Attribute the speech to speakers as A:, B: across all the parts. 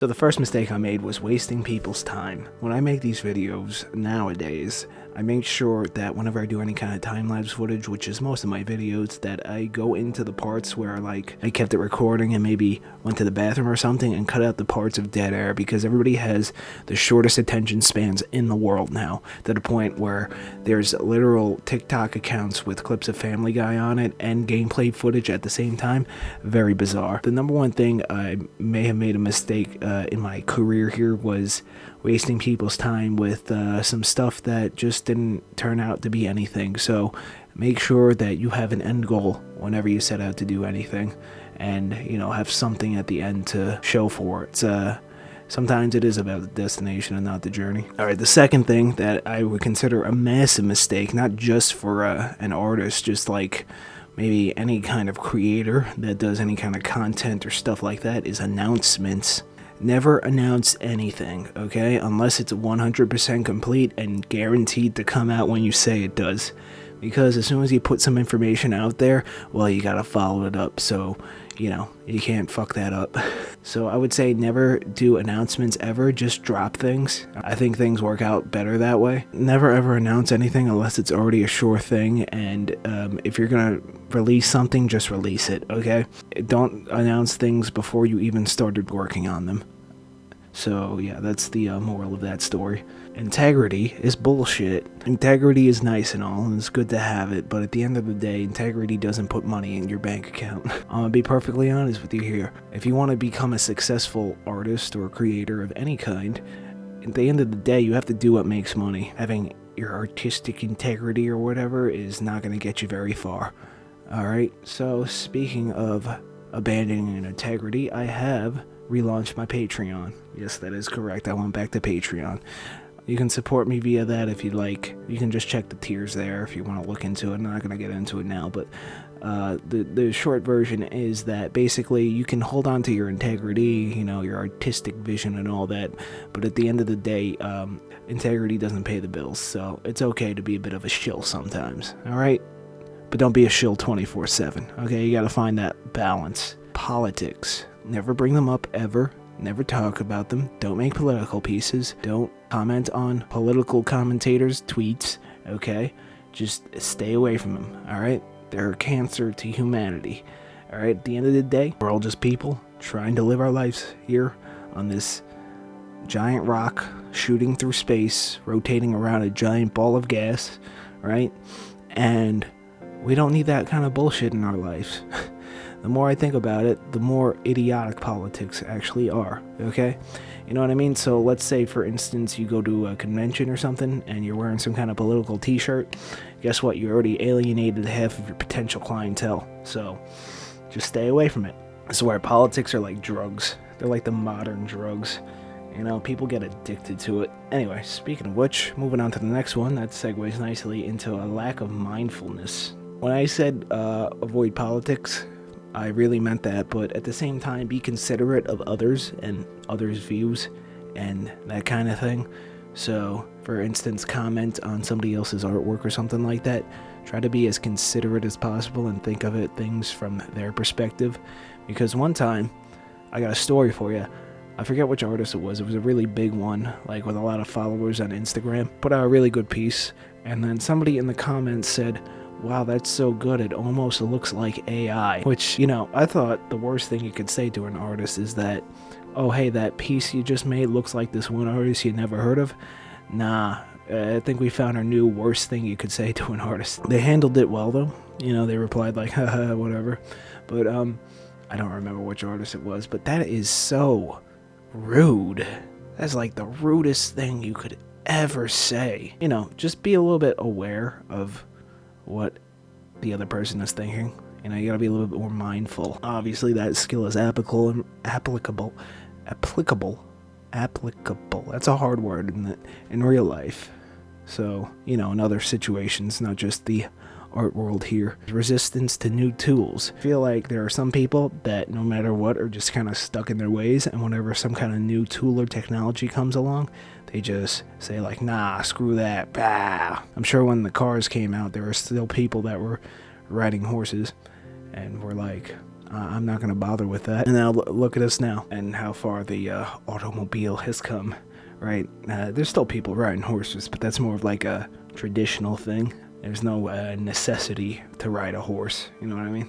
A: So the first mistake I made was wasting people's time. When I make these videos nowadays, I make sure that whenever I do any kind of time-lapse footage, which is most of my videos, that I go into the parts where like I kept it recording and maybe went to the bathroom or something and cut out the parts of dead air, because everybody has the shortest attention spans in the world now, to the point where there's literal TikTok accounts with clips of Family Guy on it and gameplay footage at the same time. Very bizarre. The number one thing I may have made a mistake in my career here was wasting people's time with some stuff that just didn't turn out to be anything. So make sure that you have an end goal whenever you set out to do anything, and have something at the end to show for it. Sometimes it is about the destination and not the journey. Alright, the second thing that I would consider a massive mistake, not just for an artist, just like maybe any kind of creator that does any kind of content or stuff like that, is announcements. Never announce anything, okay? Unless it's 100% complete and guaranteed to come out when you say it does. Because as soon as you put some information out there, well, you gotta follow it up. So, you can't fuck that up. So I would say never do announcements ever. Just drop things. I think things work out better that way. Never ever announce anything unless it's already a sure thing. And if you're gonna release something, just release it, okay? Don't announce things before you even started working on them. So yeah, that's the moral of that story. Integrity is bullshit. Integrity is nice and all, and it's good to have it, but at the end of the day, integrity doesn't put money in your bank account. I'm gonna be perfectly honest with you here. If you want to become a successful artist or creator of any kind, at the end of the day, you have to do what makes money. Having your artistic integrity or whatever is not going to get you very far. Alright, so speaking of abandoning integrity, I have relaunched my Patreon. Yes, that is correct. I went back to Patreon. You can support me via that if you'd like. You can just check the tiers there if you want to look into it. I'm not going to get into it now, but the short version is that basically you can hold on to your integrity, your artistic vision and all that, but at the end of the day, integrity doesn't pay the bills, so it's okay to be a bit of a shill sometimes, alright? But don't be a shill 24/7, okay? You gotta find that balance. Politics. Never bring them up, ever. Never talk about them. Don't make political pieces. Don't comment on political commentators' tweets, okay? Just stay away from them, alright? They're a cancer to humanity, alright? At the end of the day, we're all just people trying to live our lives here on this giant rock shooting through space, rotating around a giant ball of gas, right? And we don't need that kind of bullshit in our lives. The more I think about it, the more idiotic politics actually are, okay? You know what I mean? So let's say, for instance, you go to a convention or something and you're wearing some kind of political t-shirt. Guess what? You already alienated half of your potential clientele. So just stay away from it. I swear, politics are like drugs. They're like the modern drugs. People get addicted to it. Anyway, speaking of which, moving on to the next one, that segues nicely into a lack of mindfulness. When I said avoid politics, I really meant that, but at the same time, be considerate of others and others' views and that kind of thing. So, for instance, comment on somebody else's artwork or something like that. Try to be as considerate as possible and think of things from their perspective. Because one time, I got a story for you. I forget which artist it was. It was a really big one, like with a lot of followers on Instagram. Put out a really good piece, and then somebody in the comments said, "Wow, that's so good, it almost looks like AI." Which, I thought the worst thing you could say to an artist is that, "Oh, hey, that piece you just made looks like this one artist you never heard of." Nah, I think we found our new worst thing you could say to an artist. They handled it well, though. They replied like, haha, whatever. But, I don't remember which artist it was, but that is so rude. That's like the rudest thing you could ever say. Just be a little bit aware of what the other person is thinking. You gotta be a little bit more mindful. Obviously, that skill is applicable. That's a hard word in real life. So, in other situations, not just the art world here. Resistance to new tools. I feel like there are some people that no matter what are just kind of stuck in their ways, and whenever some kind of new tool or technology comes along, they just say like, nah, screw that, bah. I'm sure when the cars came out, there were still people that were riding horses and were like, I'm not gonna bother with that. And now look at us now, and how far the automobile has come, right? There's still people riding horses, but that's more of like a traditional thing. There's no necessity to ride a horse, you know what I mean?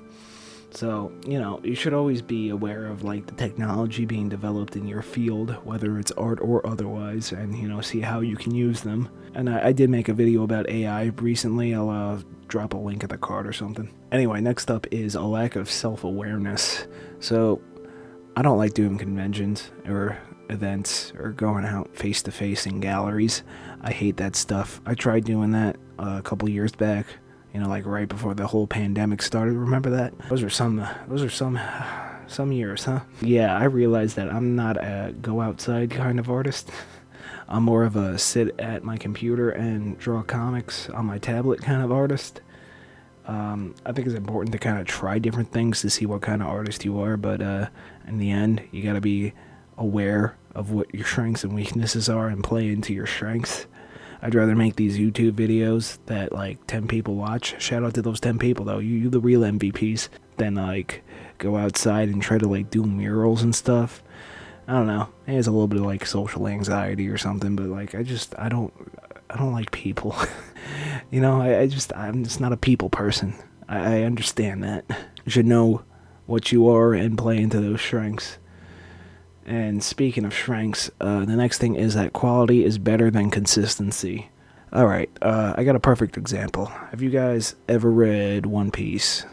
A: So, you should always be aware of like the technology being developed in your field, whether it's art or otherwise, and see how you can use them. And I did make a video about AI recently. I'll drop a link in the card or something. Anyway, next up is a lack of self-awareness. So, I don't like doing conventions or events or going out face-to-face in galleries. I hate that stuff. I tried doing that a couple years back. Like right before the whole pandemic started. Remember that? Those are some years, huh? Yeah, I realized that I'm not a go outside kind of artist. I'm more of a sit at my computer and draw comics on my tablet kind of artist. I think it's important to kind of try different things to see what kind of artist you are, but in the end, you gotta be aware of what your strengths and weaknesses are and play into your strengths. I'd rather make these YouTube videos that like 10 people watch. Shout out to those 10 people though. You the real MVPs. Than like go outside and try to like do murals and stuff. I don't know. It has a little bit of like social anxiety or something, but like I don't like people. I'm just not a people person. I understand that. You should know what you are and play into those strengths. And speaking of strengths, the next thing is that quality is better than consistency. Alright, I got a perfect example. Have you guys ever read One Piece?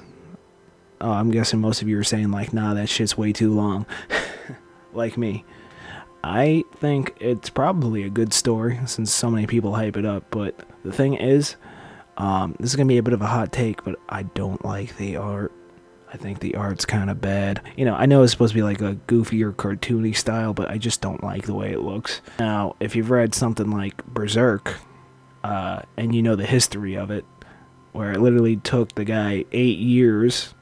A: Oh, I'm guessing most of you are saying like, nah, that shit's way too long. Like me. I think it's probably a good story since so many people hype it up, but the thing is, this is going to be a bit of a hot take, but I don't like the art. I think the art's kind of bad. I know it's supposed to be like a goofier, cartoony style, but I just don't like the way it looks. Now, if you've read something like Berserk, and you know the history of it, where it literally took the guy 8 years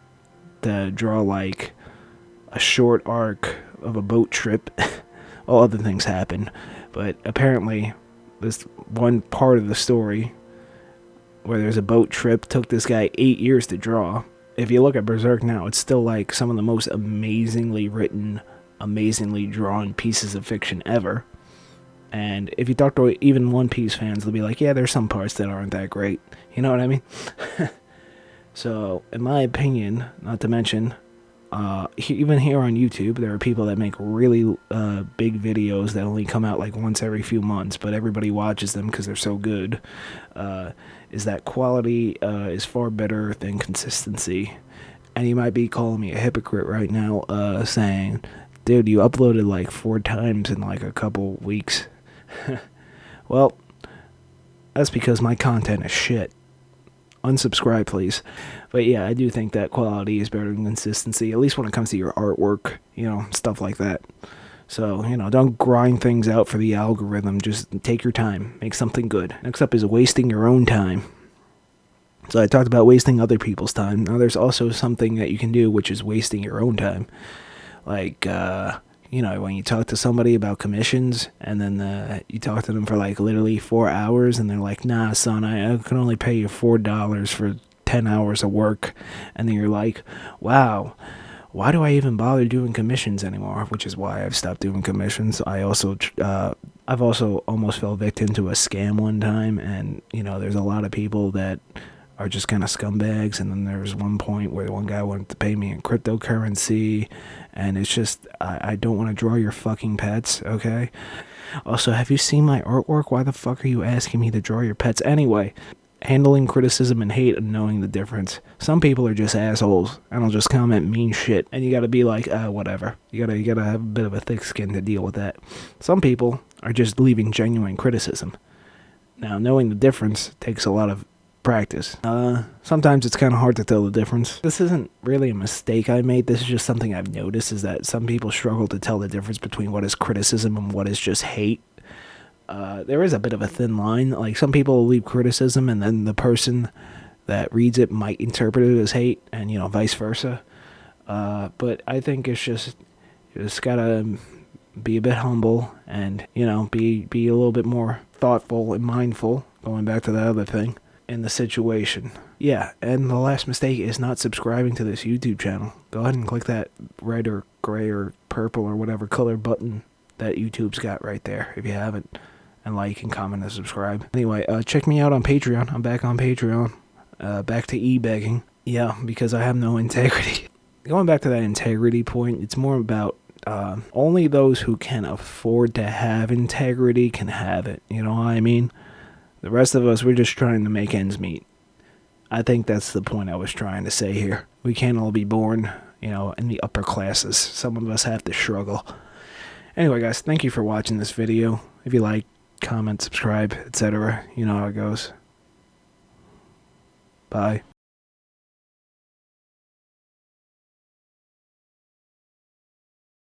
A: to draw like a short arc of a boat trip. Well, other things happen, but apparently this one part of the story where there's a boat trip took this guy 8 years to draw. If you look at Berserk now, it's still like some of the most amazingly written, amazingly drawn pieces of fiction ever. And if you talk to even One Piece fans, they'll be like, yeah, there's some parts that aren't that great. You know what I mean? So, in my opinion, not to mention, even here on YouTube, there are people that make really big videos that only come out like once every few months, but everybody watches them because they're so good. Is that quality is far better than consistency. And you might be calling me a hypocrite right now, saying, dude, you uploaded like 4 times in like a couple weeks. Well, that's because my content is shit. Unsubscribe, please. But yeah, I do think that quality is better than consistency, at least when it comes to your artwork, stuff like that. So, don't grind things out for the algorithm. Just take your time. Make something good. Next up is wasting your own time. So I talked about wasting other people's time. Now there's also something that you can do, which is wasting your own time. Like, when you talk to somebody about commissions, and then you talk to them for like literally 4 hours, and they're like, nah, son, I can only pay you $4 for 10 hours of work. And then you're like, wow, why do I even bother doing commissions anymore? Which is why I've stopped doing commissions. I've also almost fell victim to a scam one time, and there's a lot of people that are just kind of scumbags. And then there was one point where one guy wanted to pay me in cryptocurrency, and it's just, I don't want to draw your fucking pets, okay? Also, have you seen my artwork? Why the fuck are you asking me to draw your pets? Anyway, handling criticism and hate and knowing the difference. Some people are just assholes, and they'll just comment mean shit, and you gotta be like, whatever. You gotta have a bit of a thick skin to deal with that. Some people are just leaving genuine criticism. Now, knowing the difference takes a lot of practice. Sometimes it's kind of hard to tell the difference. This isn't really a mistake I made. This is just something I've noticed, is that some people struggle to tell the difference between what is criticism and what is just hate. There is a bit of a thin line. Like, some people will leave criticism, and then the person that reads it might interpret it as hate, and vice versa. But I think it's just, you just gotta be a bit humble, and be a little bit more thoughtful and mindful, going back to the other thing, in the situation. Yeah, and the last mistake is not subscribing to this YouTube channel. Go ahead and click that red or gray or purple or whatever color button that YouTube's got right there if you haven't. And like and comment and subscribe. Anyway, check me out on Patreon. I'm back on Patreon. Back to e-begging. Yeah, because I have no integrity. Going back to that integrity point, it's more about only those who can afford to have integrity can have it. You know what I mean? The rest of us, we're just trying to make ends meet. I think that's the point I was trying to say here. We can't all be born, you know, in the upper classes. Some of us have to struggle. Anyway, guys, thank you for watching this video. If you like, comment, subscribe, etc. You know how it goes. Bye.